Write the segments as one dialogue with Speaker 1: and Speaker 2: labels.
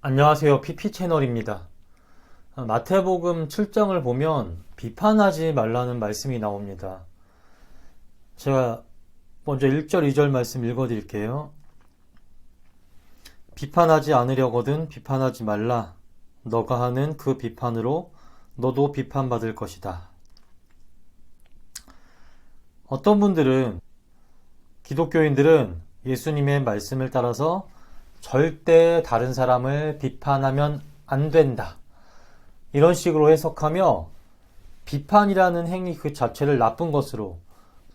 Speaker 1: 안녕하세요. PP 채널입니다. 마태복음 7장을 보면 비판하지 말라는 말씀이 나옵니다. 제가 먼저 1절, 2절 말씀 읽어드릴게요. 비판하지 않으려거든 비판하지 말라. 너가 하는 그 비판으로 너도 비판받을 것이다. 어떤 분들은, 기독교인들은 예수님의 말씀을 따라서 절대 다른 사람을 비판하면 안 된다, 이런 식으로 해석하며 비판이라는 행위 그 자체를 나쁜 것으로,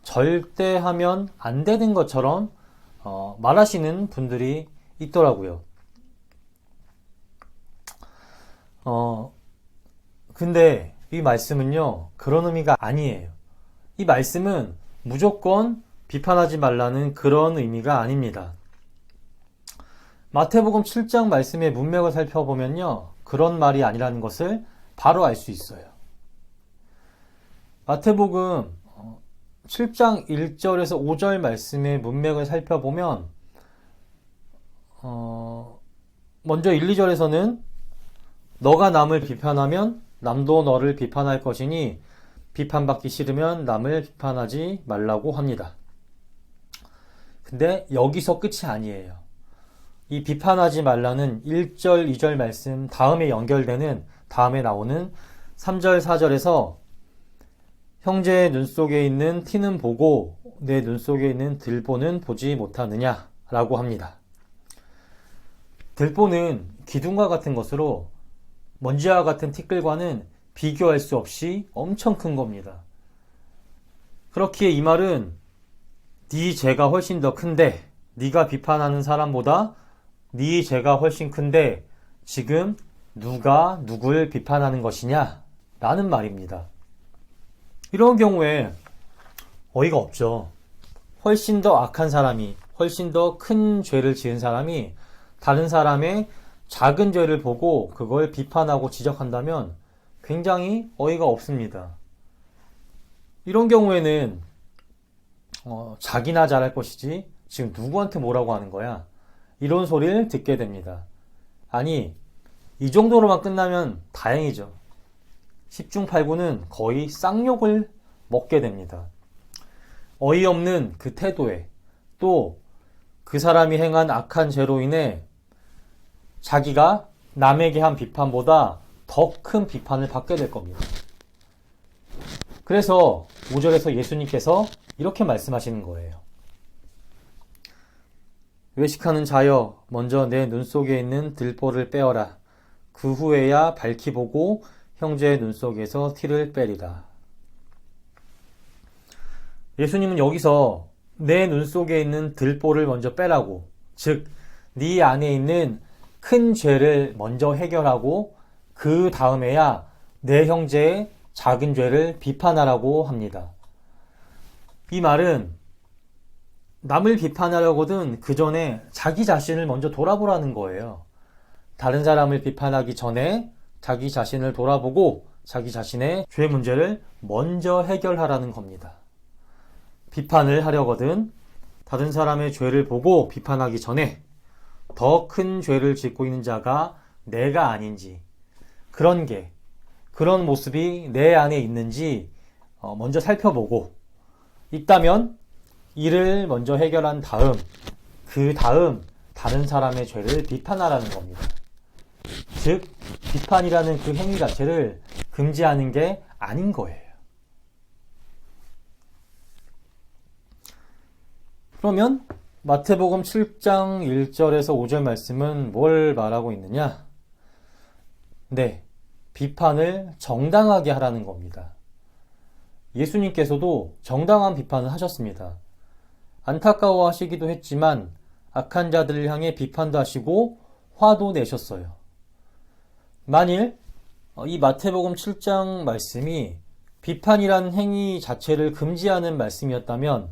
Speaker 1: 절대 하면 안 되는 것처럼 말하시는 분들이 있더라고요. 근데 이 말씀은요, 그런 의미가 아니에요. 이 말씀은 무조건 비판하지 말라는 그런 의미가 아닙니다. 마태복음 7장 말씀의 문맥을 살펴보면요, 그런 말이 아니라는 것을 바로 알 수 있어요. 마태복음 7장 1절에서 5절 말씀의 문맥을 살펴보면 먼저 1, 2절에서는 너가 남을 비판하면 남도 너를 비판할 것이니 비판받기 싫으면 남을 비판하지 말라고 합니다. 근데 여기서 끝이 아니에요. 이 비판하지 말라는 1절, 2절 말씀 다음에 연결되는, 다음에 나오는 3절, 4절에서 형제의 눈 속에 있는 티는 보고 내 눈 속에 있는 들보는 보지 못하느냐 라고 합니다. 들보는 기둥과 같은 것으로 먼지와 같은 티끌과는 비교할 수 없이 엄청 큰 겁니다. 그렇기에 이 말은 네 죄가 훨씬 더 큰데, 네가 비판하는 사람보다 네 죄가 훨씬 큰데 지금 누가 누굴 비판하는 것이냐 라는 말입니다. 이런 경우에 어이가 없죠. 훨씬 더 악한 사람이, 훨씬 더 큰 죄를 지은 사람이 다른 사람의 작은 죄를 보고 그걸 비판하고 지적한다면 굉장히 어이가 없습니다. 이런 경우에는 자기나 잘할 것이지 지금 누구한테 뭐라고 하는 거야, 이런 소리를 듣게 됩니다. 아니, 이 정도로만 끝나면 다행이죠. 10중 8구는 거의 쌍욕을 먹게 됩니다. 어이없는 그 태도에, 또 그 사람이 행한 악한 죄로 인해 자기가 남에게 한 비판보다 더 큰 비판을 받게 될 겁니다. 그래서 5절에서 예수님께서 이렇게 말씀하시는 거예요. 외식하는 자여, 먼저 내 눈 속에 있는 들보를 빼어라. 그 후에야 밝히 보고 형제의 눈 속에서 티를 빼리라. 예수님은 여기서 내 눈 속에 있는 들보를 먼저 빼라고, 즉 네 안에 있는 큰 죄를 먼저 해결하고 그 다음에야 내 형제의 작은 죄를 비판하라고 합니다. 이 말은 남을 비판하려거든 그 전에 자기 자신을 먼저 돌아보라는 거예요. 다른 사람을 비판하기 전에 자기 자신을 돌아보고 자기 자신의 죄 문제를 먼저 해결하라는 겁니다. 비판을 하려거든 다른 사람의 죄를 보고 비판하기 전에 더 큰 죄를 짓고 있는 자가 내가 아닌지, 그런 모습이 내 안에 있는지 먼저 살펴보고, 있다면 이를 먼저 해결한 다음, 그 다음 다른 사람의 죄를 비판하라는 겁니다. 즉, 비판이라는 그 행위 자체를 금지하는 게 아닌 거예요. 그러면 마태복음 7장 1절에서 5절 말씀은 뭘 말하고 있느냐? 네, 비판을 정당하게 하라는 겁니다. 예수님께서도 정당한 비판을 하셨습니다. 안타까워 하시기도 했지만 악한 자들을 향해 비판도 하시고 화도 내셨어요. 만일 이 마태복음 7장 말씀이 비판이란 행위 자체를 금지하는 말씀이었다면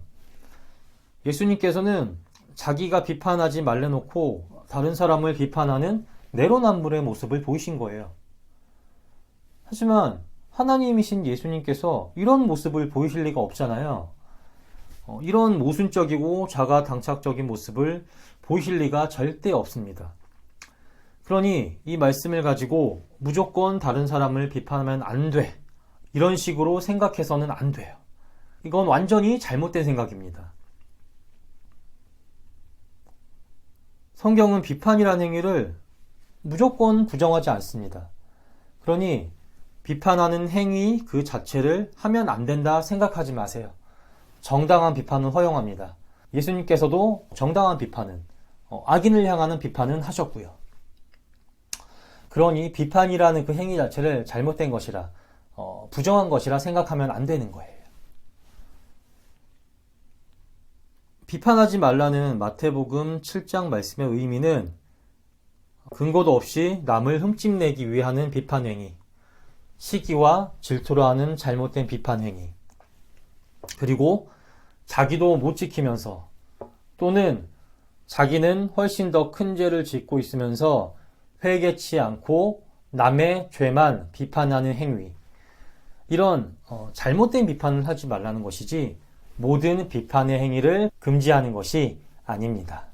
Speaker 1: 예수님께서는 자기가 비판하지 말래놓고 다른 사람을 비판하는 내로남불의 모습을 보이신 거예요. 하지만 하나님이신 예수님께서 이런 모습을 보이실 리가 없잖아요. 이런 모순적이고 자가당착적인 모습을 보이실 리가 절대 없습니다. 그러니 이 말씀을 가지고 무조건 다른 사람을 비판하면 안 돼. 이런 식으로 생각해서는 안 돼요. 이건 완전히 잘못된 생각입니다. 성경은 비판이라는 행위를 무조건 부정하지 않습니다. 그러니 비판하는 행위 그 자체를 하면 안 된다 생각하지 마세요. 정당한 비판은 허용합니다. 예수님께서도 정당한 비판은, 악인을 향하는 비판은 하셨고요. 그러니 비판이라는 그 행위 자체를 잘못된 것이라, 부정한 것이라 생각하면 안 되는 거예요. 비판하지 말라는 마태복음 7장 말씀의 의미는 근거도 없이 남을 흠집내기 위해 하는 비판 행위, 시기와 질투로 하는 잘못된 비판 행위, 그리고 자기도 못 지키면서 또는 자기는 훨씬 더 큰 죄를 짓고 있으면서 회개치 않고 남의 죄만 비판하는 행위, 이런 잘못된 비판을 하지 말라는 것이지 모든 비판의 행위를 금지하는 것이 아닙니다.